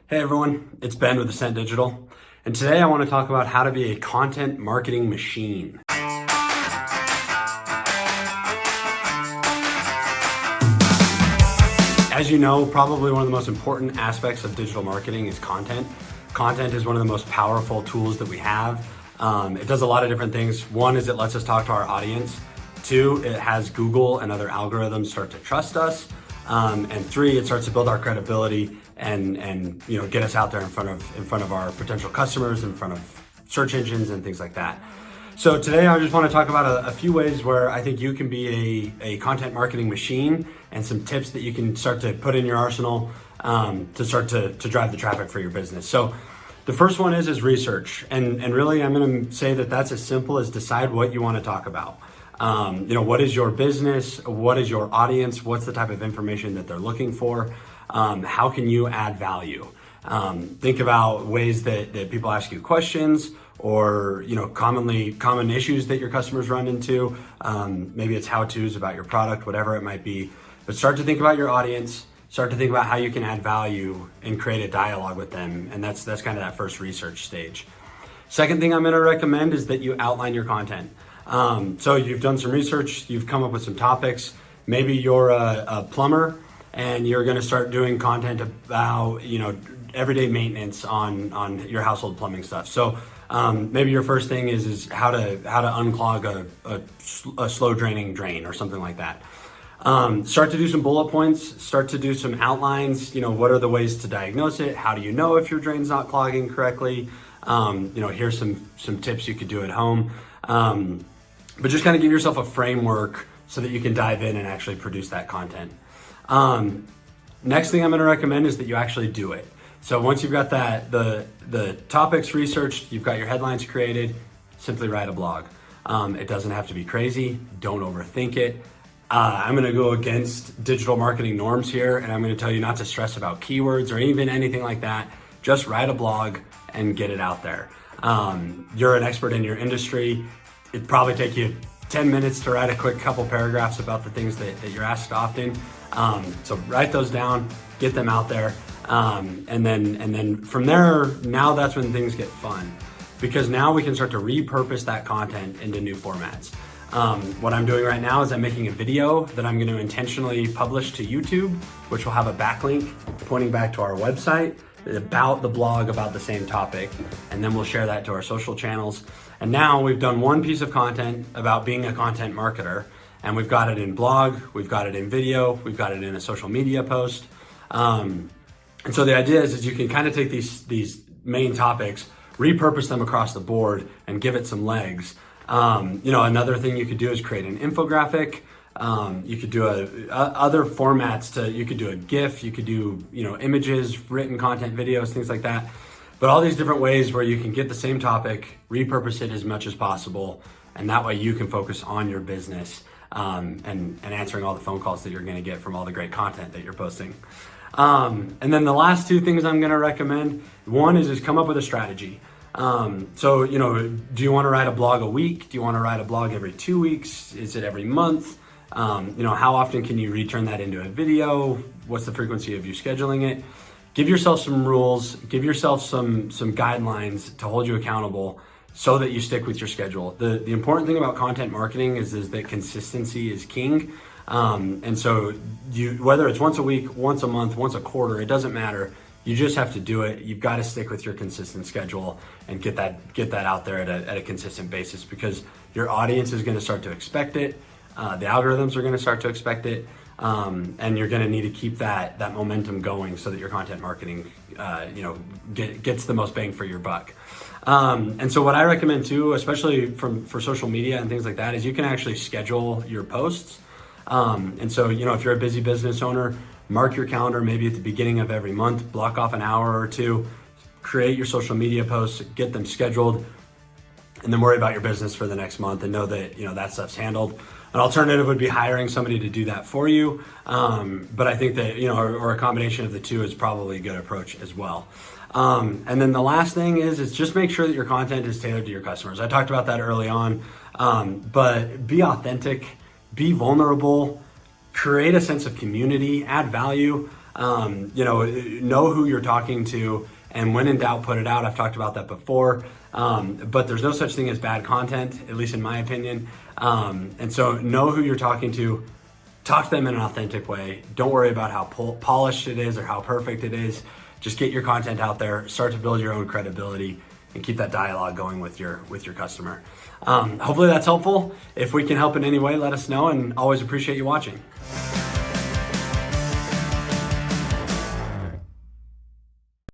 Hey everyone, it's Ben with Ascent Digital, and today I want to talk about how to be a content marketing machine. As you know, probably one of the most important aspects of digital marketing is content. Content is one of the most powerful tools that we have. It does a lot of different things. One is it lets us talk to our audience. Two, it has Google and other algorithms start to trust us. And three, it starts to build our credibility and get us out there in front of our potential customers, in front of search engines and things like that. So today I just want to talk about a few ways where I think you can be a content marketing machine and some tips that you can start to put in your arsenal to start to drive the traffic for your business. So the first one is research. And really I'm going to say that that's as simple as decide what you want to talk about. What is your business? What is your audience? What's the type of information that they're looking for? How can you add value? Think about ways that people ask you questions or, common issues that your customers run into. Maybe it's how-tos about your product, whatever it might be. But start to think about your audience, start to think about how you can add value and create a dialogue with them. And that's kind of that first research stage. Second thing I'm going to recommend is that you outline your content. So you've done some research, you've come up with some topics. Maybe you're a plumber and you're going to start doing content about, everyday maintenance on your household plumbing stuff. So maybe your first thing is how to unclog a slow draining drain or something like that. Start to do some bullet points, start to do some outlines. What are the ways to diagnose it? How do you know if your drain's not clogging correctly? Here's some tips you could do at home. But just kind of give yourself a framework so that you can dive in and actually produce that content. Next thing I'm going to recommend is that you actually do it. So once you've got the topics researched, you've got your headlines created, simply write a blog. It doesn't have to be crazy. Don't overthink it. I'm going to go against digital marketing norms here, and I'm going to tell you not to stress about keywords or even anything like that. Just write a blog and get it out there. You're an expert in your industry. It'd probably take you 10 minutes to write a quick couple paragraphs about the things that you're asked often. So write those down, get them out there. And then from there, now that's when things get fun, because now we can start to repurpose that content into new formats. What I'm doing right now is I'm making a video that I'm going to intentionally publish to YouTube, which will have a backlink pointing back to our website about the blog about the same topic. And then we'll share that to our social channels. And now we've done one piece of content about being a content marketer, and we've got it in blog, we've got it in video, we've got it in a social media post. And so the idea is you can kind of take these main topics, repurpose them across the board and give it some legs. Another thing you could do is create an infographic. You could do other formats you could do a GIF, you could do, images, written content, videos, things like that. But all these different ways where you can get the same topic, repurpose it as much as possible, and that way you can focus on your business and answering all the phone calls that you're going to get from all the great content that you're posting. And then the last two things I'm going to recommend, one is come up with a strategy. Do you want to write a blog a week? Do you want to write a blog every 2 weeks? Is it every month? How often can you return that into a video? What's the frequency of you scheduling it? Give yourself some rules, give yourself some guidelines to hold you accountable so that you stick with your schedule. The important thing about content marketing is that consistency is king. And so whether it's once a week, once a month, once a quarter, it doesn't matter. You just have to do it. You've got to stick with your consistent schedule and get that out there at a consistent basis, because your audience is going to start to expect it. The algorithms are going to start to expect it. And you're going to need to keep that momentum going so that your content marketing, gets the most bang for your buck. And so what I recommend too, especially for social media and things like that, is you can actually schedule your posts. And so, if you're a busy business owner, mark your calendar, maybe at the beginning of every month, block off an hour or two, create your social media posts, get them scheduled, and then worry about your business for the next month and know that, that stuff's handled. An alternative would be hiring somebody to do that for you. But I think that, or a combination of the two is probably a good approach as well. And then the last thing is just make sure that your content is tailored to your customers. I talked about that early on, but be authentic, be vulnerable, create a sense of community, add value. Know who you're talking to, and when in doubt, put it out. I've talked about that before, but there's no such thing as bad content, at least in my opinion. And so know who you're talking to. Talk to them in an authentic way. Don't worry about how polished it is or how perfect it is. Just get your content out there, start to build your own credibility, and keep that dialogue going with your customer. Hopefully that's helpful. If we can help in any way, let us know, and always appreciate you watching.